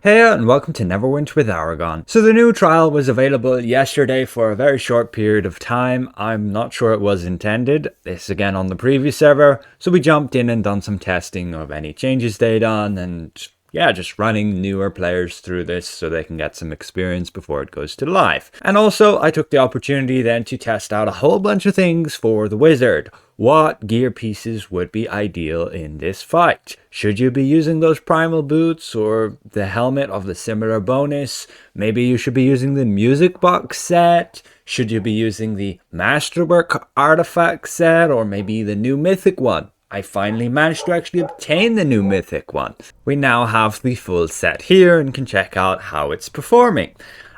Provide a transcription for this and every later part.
Hey and welcome to Neverwinter with Aragon. So the new trial was available yesterday for a very short period of time. I'm not sure it was intended. This again on the previous server. So we jumped in and done some testing of any changes they done and yeah, just running newer players through this so they can get some experience before it goes to live. And also I took the opportunity then to test out a whole bunch of things for the wizard. What gear pieces would be ideal in this fight? Should you be using those primal boots or the helmet of the similar bonus? Maybe you should be using the music box set. Should you be using the masterwork artifact set or maybe the new mythic one? I finally managed to actually obtain the new mythic one. We now have the full set here and can check out how it's performing.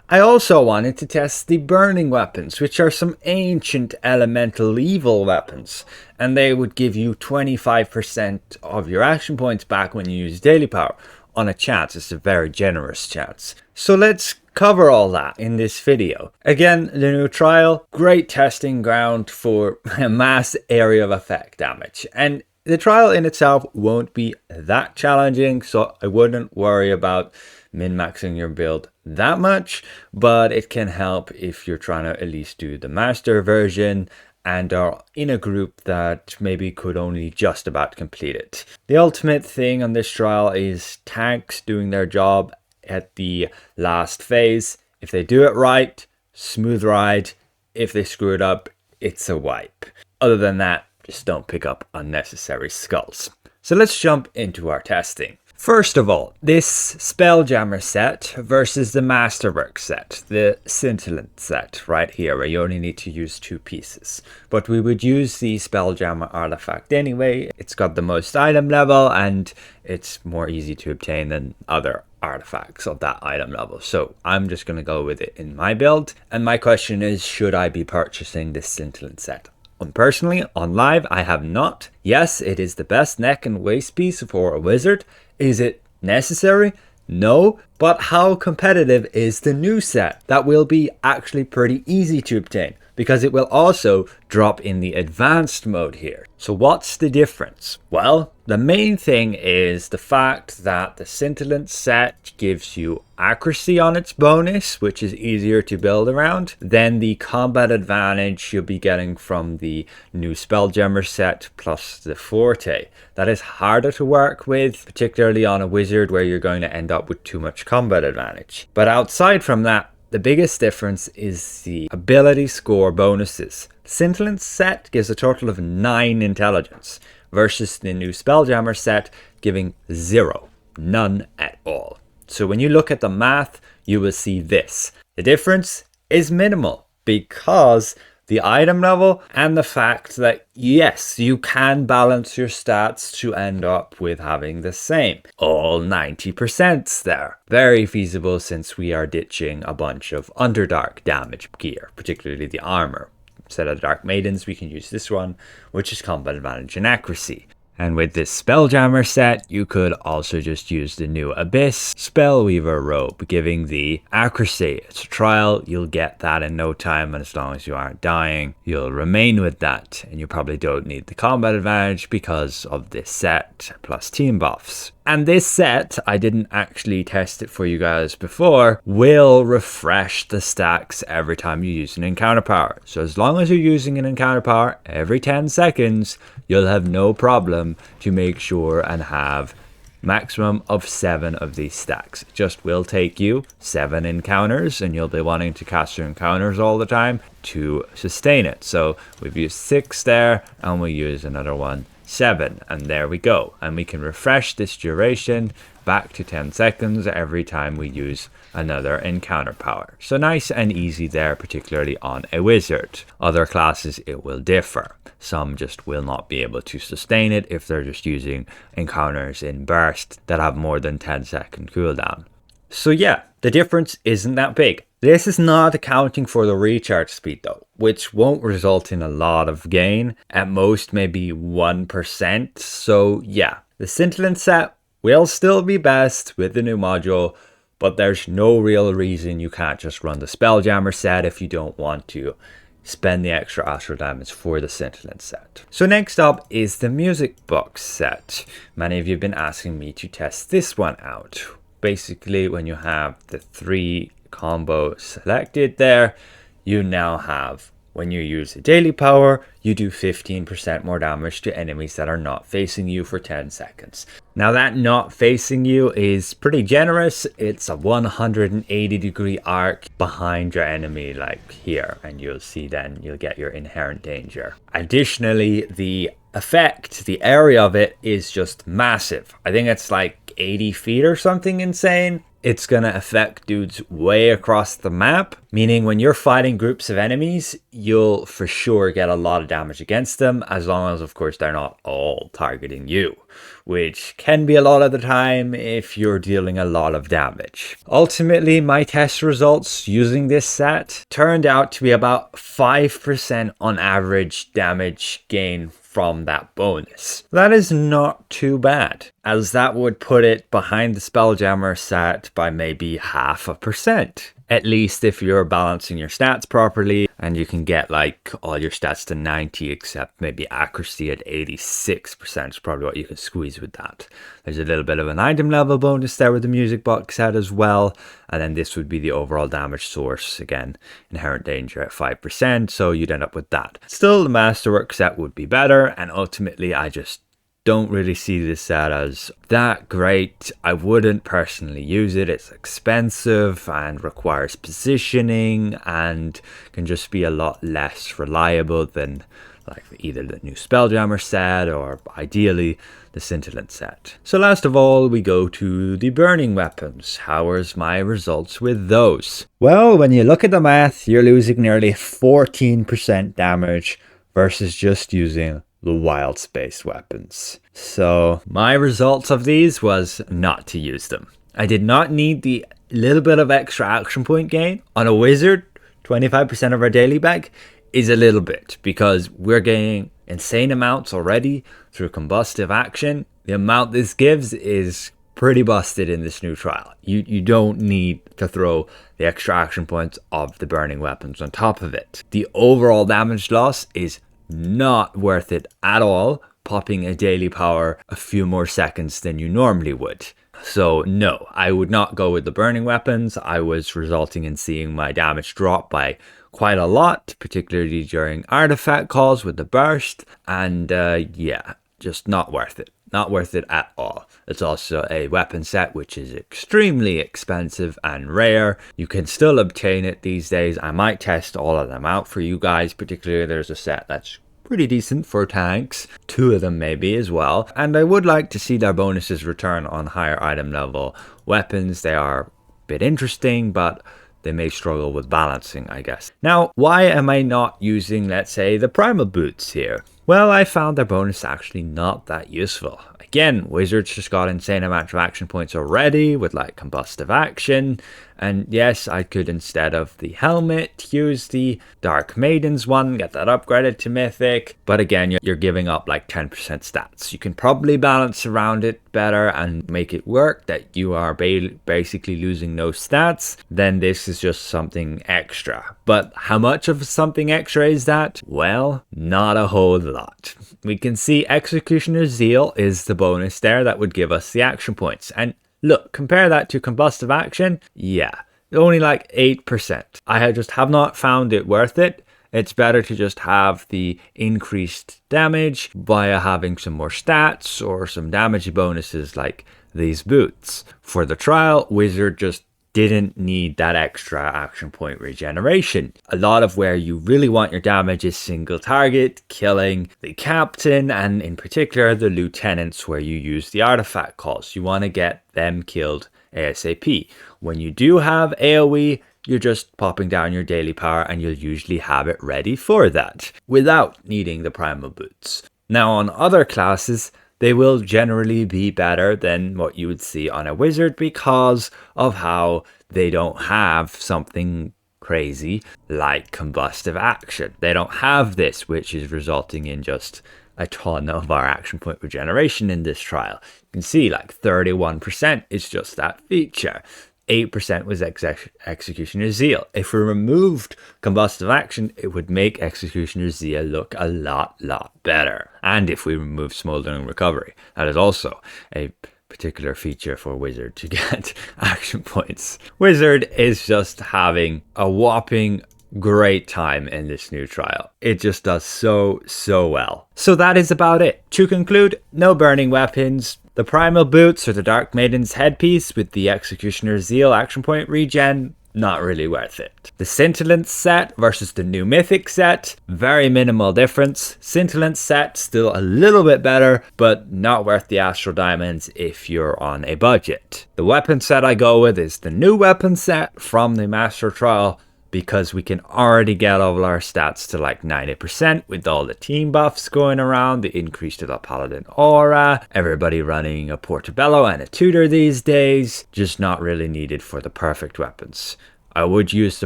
I also wanted to test the burning weapons, which are some ancient elemental evil weapons, and they would give you 25% of your action points back when you use daily power. On a chance, it's a very generous chance. So let's cover all that in this video. Again, the new trial, great testing ground for mass area of effect damage. And the trial in itself won't be that challenging, so I wouldn't worry about min-maxing your build that much, but it can help if you're trying to at least do the master version and are in a group that maybe could only just about complete it. The ultimate thing on this trial is tanks doing their job at the last phase. If they do it right, smooth ride. If they screw it up, it's a wipe. Other than that, just don't pick up unnecessary skulls. So let's jump into our testing. First of all, this Spelljammer set versus the Masterwork set, the Scintillant set right here, where you only need to use 2 pieces. But we would use the Spelljammer artifact anyway. It's got the most item level and it's more easy to obtain than other artifacts of that item level. So I'm just going to go with it in my build. And my question is, should I be purchasing this Scintillant set? Personally, on live, I have not. Yes, it is the best neck and waist piece for a wizard. Is it necessary? No. But how competitive is the new set? That will be actually pretty easy to obtain because it will also drop in the advanced mode here. So what's the difference? Well, the main thing is the fact that the Scintillant set gives you accuracy on its bonus, which is easier to build around than the combat advantage you'll be getting from the new Spelljammer set plus the Forte. That is harder to work with, particularly on a wizard where you're going to end up with too much combat advantage. But outside from that, the biggest difference is the ability score bonuses. Scintillant set gives a total of 9 intelligence versus the new Spelljammer set giving 0, none at all. So when you look at the math, you will see this. The difference is minimal because the item level and the fact that yes, you can balance your stats to end up with having the same. All 90% there. Very feasible since we are ditching a bunch of Underdark damage gear, particularly the armor. Instead of the Dark Maidens, we can use this one, which is combat advantage and accuracy. And with this Spelljammer set, you could also just use the new Abyss Spellweaver robe, giving the accuracy. It's a trial, you'll get that in no time, and as long as you aren't dying, you'll remain with that. And you probably don't need the combat advantage because of this set, plus team buffs. And this set, I didn't actually test it for you guys before, will refresh the stacks every time you use an encounter power. So as long as you're using an encounter power every 10 seconds, you'll have no problem to make sure and have maximum of 7 of these stacks. It just will take you 7 encounters and you'll be wanting to cast your encounters all the time to sustain it. So we've used 6 there and we'll use another one 7, and there we go. And we can refresh this duration back to 10 seconds every time we use another encounter power. So nice and easy there, particularly on a wizard. Other classes it will differ. Some just will not be able to sustain it if they're just using encounters in burst that have more than 10-second cooldown. So yeah, the difference isn't that big. This is not accounting for the recharge speed though, which won't result in a lot of gain, at most maybe 1%. So yeah, the Scintillant set will still be best with the new module, but there's no real reason you can't just run the Spelljammer set if you don't want to spend the extra astral damage for the Scintillant set. So next up is the music box set. Many of you have been asking me to test this one out. basically when you have the 3 combo selected there, you now have, when you use a daily power, you do 15% more damage to enemies that are not facing you for 10 seconds. Now that not facing you is pretty generous. It's a 180-degree arc behind your enemy, like here, and you'll see then you'll get your inherent danger. Additionally, the effect, the area of it is just massive. I think it's like 80 feet or something insane. It's gonna affect dudes way across the map, meaning when you're fighting groups of enemies, you'll for sure get a lot of damage against them, as long as of course they're not all targeting you, which can be a lot of the time if you're dealing a lot of damage. Ultimately, my test results using this set turned out to be about 5% on average damage gain from that bonus. That is not too bad, as that would put it behind the Spelljammer set by maybe 0.5%. At least if you're balancing your stats properly, and you can get like all your stats to 90 except maybe accuracy at 86% is probably what you can squeeze with that. There's a little bit of an item level bonus there with the music box set as well, and then this would be the overall damage source, again inherent danger at 5%, so you'd end up with that. Still, the masterwork set would be better, and ultimately I just don't really see this set as that great. I wouldn't personally use it. It's expensive and requires positioning and can just be a lot less reliable than like either the new Spelljammer set or ideally the Scintillent set. So last of all, we go to the burning weapons. How are my results with those? Well, when you look at the math, you're losing nearly 14% damage versus just using the wild space weapons. So my results of these was not to use them. I did not need the little bit of extra action point gain. On a wizard, 25% of our daily bag is a little bit, because we're gaining insane amounts already through combustive action. The amount this gives is pretty busted in this new trial. You don't need to throw the extra action points of the burning weapons on top of it. The overall damage loss is not worth it at all, popping a daily power a few more seconds than you normally would. So no, I would not go with the burning weapons. I was resulting in seeing my damage drop by quite a lot, particularly during artifact calls with the burst, and yeah, just not worth it. Not worth it at all. It's also a weapon set which is extremely expensive and rare. You can still obtain it these days. I might test all of them out for you guys. Particularly there's a set that's pretty decent for tanks, 2 of them maybe as well, and I would like to see their bonuses return on higher item level weapons. They are a bit interesting, but they may struggle with balancing, I guess. Now, why am I not using, let's say, the primal boots here? Well, I found their bonus actually not that useful. Again, wizards just got insane amount of action points already with like combustive action. And yes, I could, instead of the helmet, use the Dark Maidens one, get that upgraded to Mythic. But again, you're giving up like 10% stats. You can probably balance around it better and make it work that you are basically losing no stats. Then this is just something extra. But how much of something extra is that? Well, not a whole lot. We can see Executioner's Zeal is the bonus there that would give us the action points. And look, compare that to combustive action. Yeah, only like 8%. I just have not found it worth it. It's better to just have the increased damage via having some more stats or some damage bonuses like these boots. For the trial, wizard just didn't need that extra action point regeneration. A lot of where you really want your damage is single target, killing the captain, and in particular the lieutenants where you use the artifact calls. You want to get them killed ASAP. When you do have AoE, you're just popping down your daily power and you'll usually have it ready for that without needing the primal boots. Now on other classes, they will generally be better than what you would see on a wizard because of how they don't have something crazy like combustive action. They don't have this, which is resulting in just a ton of our action point regeneration in this trial. You can see like 31% is just that feature. 8% was Executioner's Zeal. If we removed combustive action, it would make Executioner's Zeal look a lot better. And if we remove Smoldering Recovery, that is also a particular feature for Wizard to get action points. Wizard is just having a whopping great time in this new trial. It just does so well. So that is about it. To conclude, no burning weapons. The primal boots or the Dark Maiden's headpiece with the Executioner's Zeal action point regen, not really worth it. The Scintillant set versus the new Mythic set, very minimal difference. Scintillant set still a little bit better, but not worth the Astral Diamonds if you're on a budget. The weapon set I go with is the new weapon set from the Master Trial, because we can already get all our stats to like 90% with all the team buffs going around, the increase to the Paladin aura, everybody running a Portobello and a Tutor these days, just not really needed for the perfect weapons. I would use the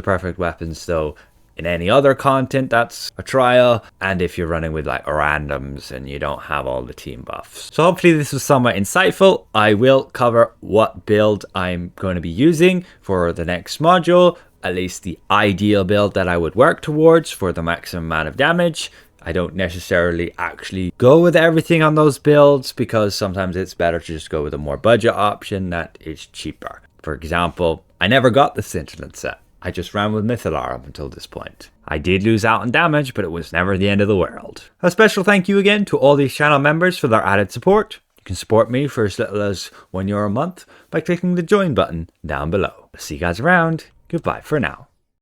perfect weapons though in any other content that's a trial, and if you're running with like randoms and you don't have all the team buffs. So hopefully this was somewhat insightful. I will cover what build I'm going to be using for the next module, at least the ideal build that I would work towards for the maximum amount of damage. I don't necessarily actually go with everything on those builds because sometimes it's better to just go with a more budget option that is cheaper. For example, I never got the Scintillant set. I just ran with Mythallar up until this point. I did lose out on damage, but it was never the end of the world. A special thank you again to all these channel members for their added support. You can support me for as little as €1 a month by clicking the join button down below. See you guys around. Goodbye for now.